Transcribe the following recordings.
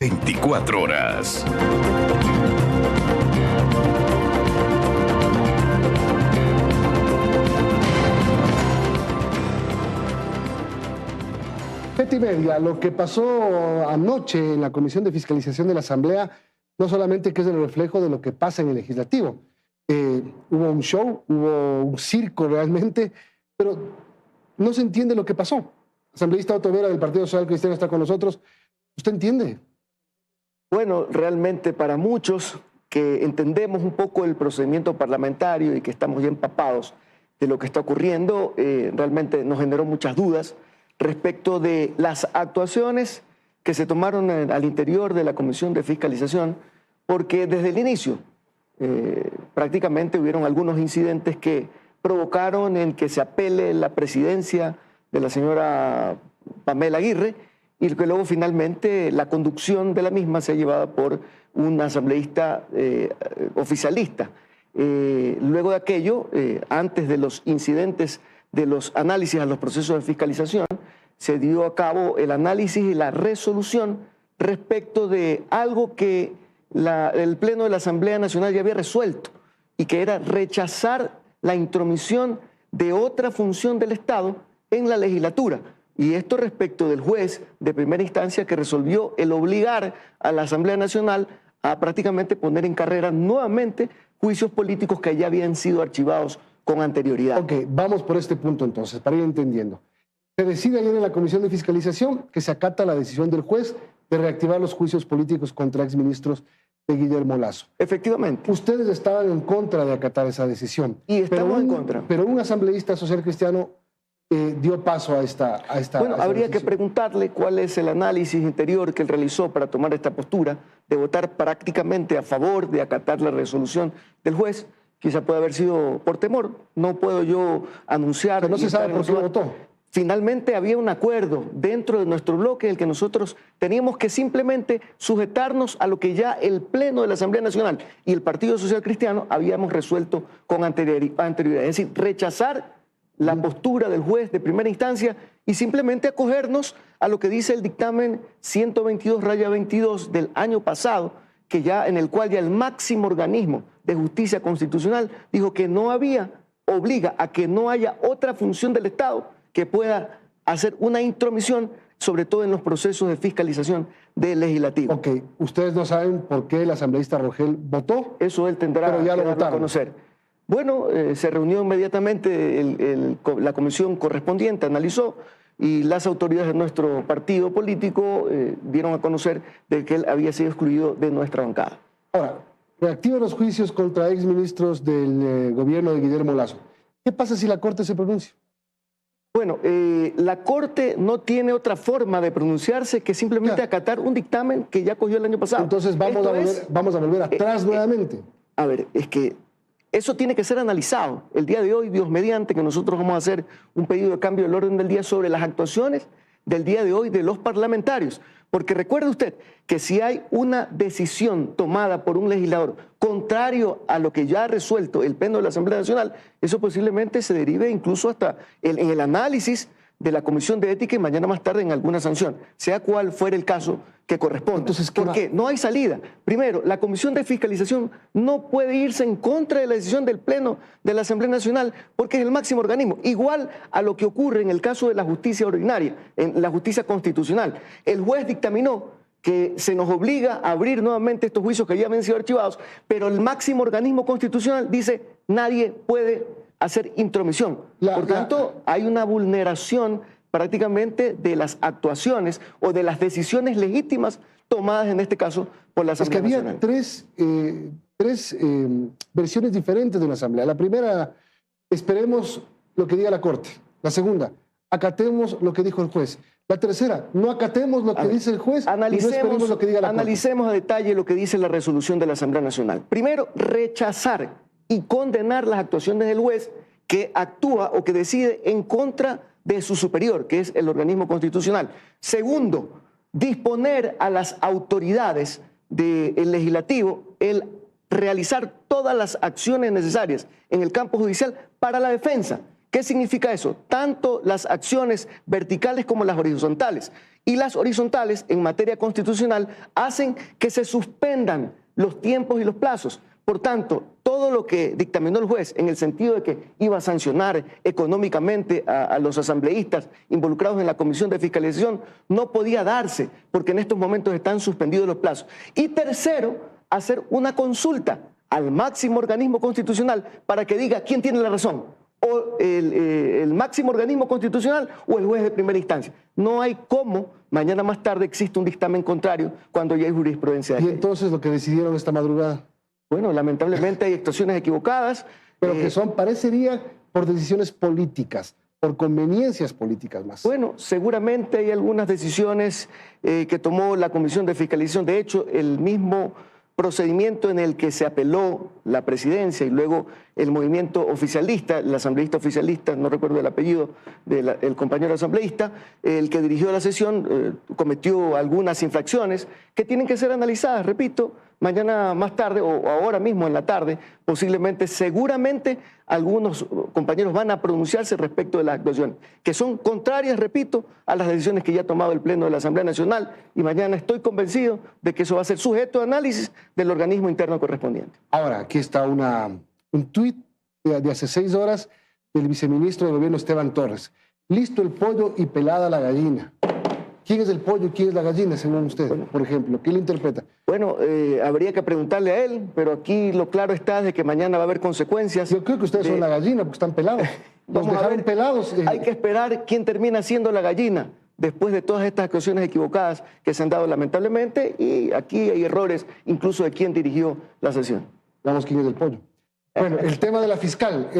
24 horas. Siete y media, lo que pasó anoche en la Comisión de Fiscalización de la Asamblea, no solamente que es el reflejo de lo que pasa en el Legislativo. Hubo un show, hubo un circo realmente, pero no se entiende lo que pasó. Asambleísta Otto Vera del Partido Social Cristiano está con nosotros. ¿Usted entiende? Bueno, realmente para muchos que entendemos un poco el procedimiento parlamentario y que estamos ya empapados de lo que está ocurriendo, realmente nos generó muchas dudas respecto de las actuaciones que se tomaron al interior de la Comisión de Fiscalización, porque desde el inicio prácticamente hubieron algunos incidentes que provocaron el que se apele la presidencia de la señora Pamela Aguirre y que luego finalmente la conducción de la misma sea llevada por un asambleísta oficialista. Luego de aquello, antes de los incidentes de los análisis a los procesos de fiscalización, se dio a cabo el análisis y la resolución respecto de algo que el Pleno de la Asamblea Nacional ya había resuelto y que era rechazar la intromisión de otra función del Estado en la legislatura. Y esto respecto del juez de primera instancia que resolvió el obligar a la Asamblea Nacional a prácticamente poner en carrera nuevamente juicios políticos que ya habían sido archivados con anterioridad. Ok, vamos por este punto entonces, para ir entendiendo. Se decide ayer en la Comisión de Fiscalización que se acata la decisión del juez de reactivar los juicios políticos contra exministros de Guillermo Lasso. Efectivamente. Ustedes estaban en contra de acatar esa decisión. Y estamos en contra. Pero un asambleísta social cristiano dio paso a esta Bueno, habría decisión. que preguntarle cuál es el análisis interior que él realizó para tomar esta postura de votar prácticamente a favor de acatar la resolución del juez. Quizá puede haber sido por temor. No puedo yo anunciar. Pero no se sabe por qué votó. Finalmente había un acuerdo dentro de nuestro bloque en el que nosotros teníamos que simplemente sujetarnos a lo que ya el Pleno de la Asamblea Nacional y el Partido Social Cristiano habíamos resuelto con anterioridad. Es decir, rechazar la postura del juez de primera instancia y simplemente acogernos a lo que dice el dictamen 122-22 del año pasado, que ya en el cual ya el máximo organismo de justicia constitucional dijo que no obliga a que no haya otra función del Estado que pueda hacer una intromisión, sobre todo en los procesos de fiscalización del legislativo. Ok, ustedes no saben por qué el asambleísta Rogel votó. Eso él tendrá pero ya que lo darlo a conocer. Bueno, se reunió inmediatamente la comisión correspondiente, analizó, y las autoridades de nuestro partido político dieron a conocer de que él había sido excluido de nuestra bancada. Ahora, reactiva los juicios contra exministros del gobierno de Guillermo Lasso. ¿Qué pasa si la Corte se pronuncia? Bueno, la Corte no tiene otra forma de pronunciarse que simplemente acatar un dictamen que ya cogió el año pasado. Entonces vamos a volver atrás nuevamente. A ver, es que eso tiene que ser analizado. El día de hoy, Dios mediante, que nosotros vamos a hacer un pedido de cambio del orden del día sobre las actuaciones del día de hoy de los parlamentarios. Porque recuerde usted que si hay una decisión tomada por un legislador contrario a lo que ya ha resuelto el Pleno de la Asamblea Nacional, eso posiblemente se derive incluso hasta en el análisis de la Comisión de Ética y mañana más tarde en alguna sanción, sea cual fuera el caso que corresponda. Entonces, porque no hay salida. Primero, la Comisión de Fiscalización no puede irse en contra de la decisión del Pleno de la Asamblea Nacional porque es el máximo organismo. Igual a lo que ocurre en el caso de la justicia ordinaria, en la justicia constitucional. El juez dictaminó que se nos obliga a abrir nuevamente estos juicios que ya habían sido archivados, pero el máximo organismo constitucional dice nadie puede hacer intromisión. Por tanto, hay una vulneración prácticamente de las actuaciones o de las decisiones legítimas tomadas en este caso por la Asamblea Nacional. Es que había tres versiones diferentes de una Asamblea. La primera, esperemos lo que diga la Corte. La segunda, acatemos lo que dijo el juez. La tercera, no acatemos lo que dice el juez y no esperemos lo que diga la Corte. Analicemos a detalle lo que dice la resolución de la Asamblea Nacional. Primero, rechazar y condenar las actuaciones del juez que actúa o que decide en contra de su superior, que es el organismo constitucional. Segundo, disponer a las autoridades del legislativo el realizar todas las acciones necesarias en el campo judicial para la defensa ¿Qué significa eso? Tanto las acciones verticales como las horizontales. Y las horizontales, en materia constitucional, hacen que se suspendan los tiempos y los plazos. Por tanto, todo lo que dictaminó el juez en el sentido de que iba a sancionar económicamente a los asambleístas involucrados en la Comisión de Fiscalización no podía darse porque en estos momentos están suspendidos los plazos. Y tercero, hacer una consulta al máximo organismo constitucional para que diga quién tiene la razón, o el máximo organismo constitucional o el juez de primera instancia. No hay cómo mañana más tarde existe un dictamen contrario cuando ya hay jurisprudencia de Y ley. entonces lo que decidieron esta madrugada. Bueno, lamentablemente hay actuaciones equivocadas. Pero que son, parecería, por decisiones políticas, por conveniencias políticas más. Bueno, seguramente hay algunas decisiones que tomó la Comisión de Fiscalización. De hecho, el mismo procedimiento en el que se apeló la presidencia y luego el movimiento oficialista, el asambleísta oficialista, no recuerdo el apellido del compañero asambleísta, el que dirigió la sesión, cometió algunas infracciones que tienen que ser analizadas, repito, mañana más tarde o ahora mismo en la tarde, posiblemente, seguramente algunos compañeros van a pronunciarse respecto de las actuaciones, que son contrarias, repito, a las decisiones que ya ha tomado el Pleno de la Asamblea Nacional, y mañana estoy convencido de que eso va a ser sujeto de análisis del organismo interno correspondiente. Ahora, aquí está un tuit de hace 6 horas del viceministro de Gobierno Esteban Torres. Listo el pollo y pelada la gallina. ¿Quién es el pollo y quién es la gallina, según usted, por ejemplo? ¿Qué le interpreta? Bueno, habría que preguntarle a él, pero aquí lo claro está de que mañana va a haber consecuencias. Yo creo que ustedes son la gallina porque están pelados. Los Vamos a dejaron ver, pelados. Hay que esperar quién termina siendo la gallina después de todas estas actuaciones equivocadas que se han dado lamentablemente, y aquí hay errores incluso de quién dirigió la sesión. Veamos quién es el pollo. Bueno, el tema de la fiscal.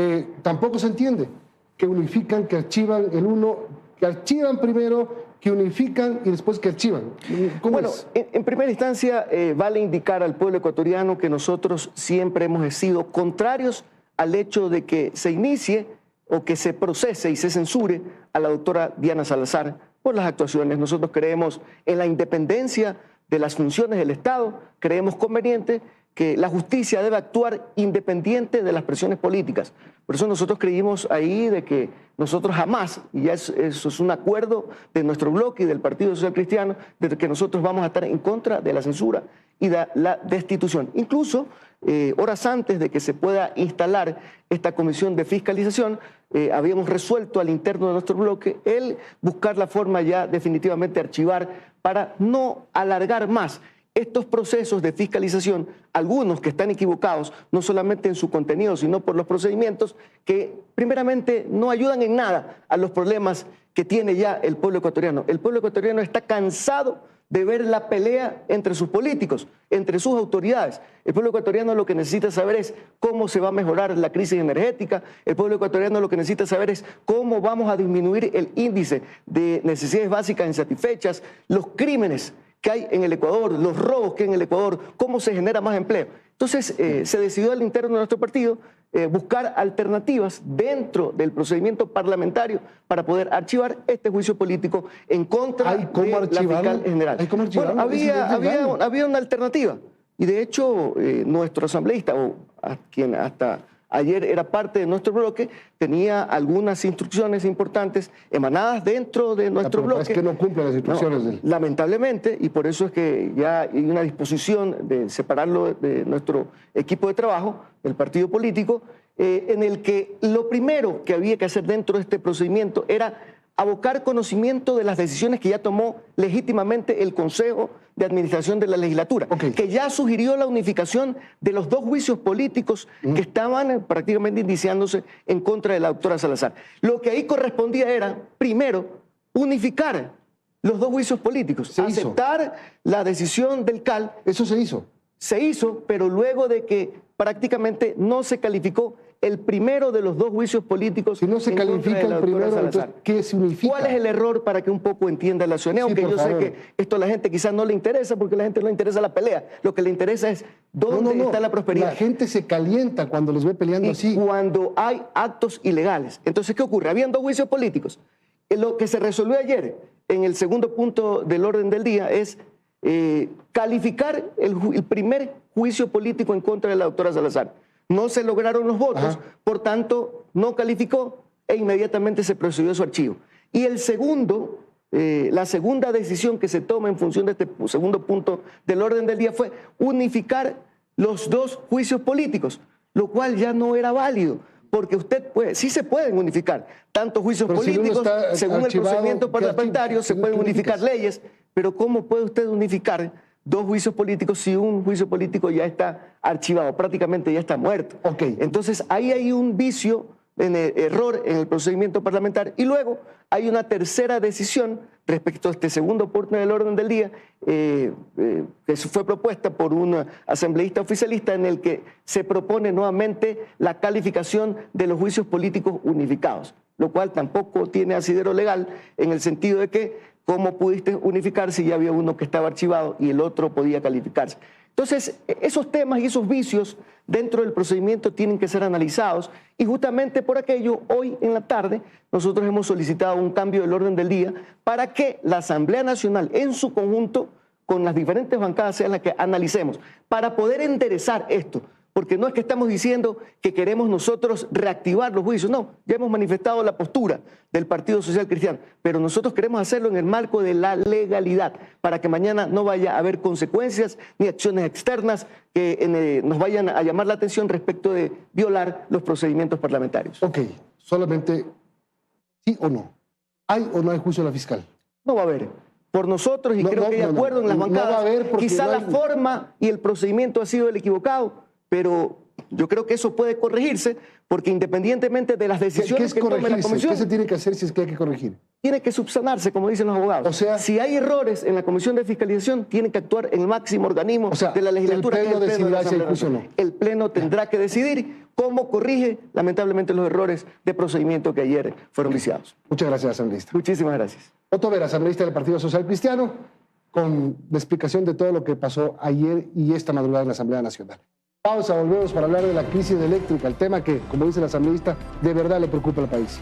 Tampoco se entiende que unifican, que archivan el uno, que archivan primero, que unifican y después que archivan. ¿Cómo Bueno, es? en primera instancia, vale indicar al pueblo ecuatoriano que nosotros siempre hemos sido contrarios al hecho de que se inicie o que se procese y se censure a la doctora Diana Salazar por las actuaciones. Nosotros creemos en la independencia de las funciones del Estado, creemos conveniente que la justicia debe actuar independiente de las presiones políticas. Por eso nosotros creímos ahí de que nosotros jamás, y ya eso es un acuerdo de nuestro bloque y del Partido Social Cristiano, de que nosotros vamos a estar en contra de la censura y de la destitución. Incluso horas antes de que se pueda instalar esta comisión de fiscalización, habíamos resuelto al interno de nuestro bloque el buscar la forma ya definitivamente de archivar para no alargar más estos procesos de fiscalización, algunos que están equivocados, no solamente en su contenido, sino por los procedimientos que primeramente no ayudan en nada a los problemas que tiene ya el pueblo ecuatoriano. El pueblo ecuatoriano está cansado de ver la pelea entre sus políticos, entre sus autoridades. El pueblo ecuatoriano lo que necesita saber es cómo se va a mejorar la crisis energética. El pueblo ecuatoriano lo que necesita saber es cómo vamos a disminuir el índice de necesidades básicas insatisfechas, los crímenes que hay en el Ecuador, los robos que hay en el Ecuador, cómo se genera más empleo. Entonces, se decidió al interno de nuestro partido buscar alternativas dentro del procedimiento parlamentario para poder archivar este juicio políquiento en contra de la fiscal general. Bueno, había una alternativa, y de hecho nuestro asambleísta, o a quien hasta ayer era parte de nuestro bloque, tenía algunas instrucciones importantes emanadas dentro de nuestro bloque. Es que no cumple las instrucciones. Lamentablemente, y por eso es que ya hay una disposición de separarlo de nuestro equipo de trabajo, del partido político, en el que lo primero que había que hacer dentro de este procedimiento era abocar conocimiento de las decisiones que ya tomó legítimamente el Consejo de Administración de la Legislatura, que ya sugirió la unificación de los 2 juicios políticos que estaban prácticamente indiciándose en contra de la doctora Salazar. Lo que ahí correspondía era, primero, unificar los 2 juicios políticos, aceptar la decisión del CAL. Eso se hizo. Se hizo, pero luego de que prácticamente no se calificó el primero de los 2 juicios políticos. Si no se califica el primero, entonces, ¿qué significa? ¿Cuál es el error para que un poco entienda la ciudadanía? Aunque yo sé que esto a la gente quizás no le interesa, porque a la gente no le interesa la pelea. Lo que le interesa es dónde está la prosperidad. La gente se calienta cuando los ve peleando así. Cuando hay actos ilegales. Entonces, ¿qué ocurre? Habían 2 juicios políticos. Lo que se resolvió ayer, en el segundo punto del orden del día, es calificar el primer juicio político en contra de la doctora Salazar. No se lograron los votos, por tanto, no calificó e inmediatamente se procedió a su archivo. Y el segundo, la segunda decisión que se toma en función de este segundo punto del orden del día fue unificar los dos juicios políticos, lo cual ya no era válido, porque sí se pueden unificar tanto juicios políticos, según el procedimiento parlamentario, se pueden unificar leyes, pero ¿cómo puede usted unificar dos juicios políticos si un juicio político ya está archivado, prácticamente ya está muerto? Okay. Entonces ahí hay un vicio, en el error en el procedimiento parlamentario, y luego hay una tercera decisión respecto a este segundo punto del orden del día, que fue propuesta por un asambleísta oficialista, en el que se propone nuevamente la calificación de los juicios políticos unificados, lo cual tampoco tiene asidero legal, en el sentido de que cómo pudiste unificar si ya había uno que estaba archivado y el otro podía calificarse. Entonces, esos temas y esos vicios dentro del procedimiento tienen que ser analizados, y justamente por aquello, hoy en la tarde, nosotros hemos solicitado un cambio del orden del día para que la Asamblea Nacional en su conjunto, con las diferentes bancadas, sean las que analicemos, para poder enderezar esto. Porque no es que estamos diciendo que queremos nosotros reactivar los juicios, no, ya hemos manifestado la postura del Partido Social Cristiano, pero nosotros queremos hacerlo en el marco de la legalidad, para que mañana no vaya a haber consecuencias ni acciones externas que nos vayan a llamar la atención respecto de violar los procedimientos parlamentarios. Ok, solamente sí o no. ¿Hay o no hay juicio de la fiscal? No va a haber. Por nosotros, y creo que hay acuerdo en las bancadas, no va a haber, quizá la forma y el procedimiento ha sido el equivocado, pero yo creo que eso puede corregirse, porque independientemente de las decisiones que tome la comisión... ¿Qué se tiene que hacer si es que hay que corregir? Tiene que subsanarse, como dicen los abogados. O sea, si hay errores en la comisión de fiscalización, tiene que actuar el máximo organismo de la legislatura. El Pleno decidirá si hay juicio o no. El Pleno tendrá que decidir cómo corrige, lamentablemente, los errores de procedimiento que ayer fueron viciados. Muchas gracias, asambleísta. Muchísimas gracias. Otto Vera, asambleísta del Partido Social Cristiano, con la explicación de todo lo que pasó ayer y esta madrugada en la Asamblea Nacional. Pausa, volvemos para hablar de la crisis eléctrica, el tema que, como dice el asambleísta, de verdad le preocupa al país.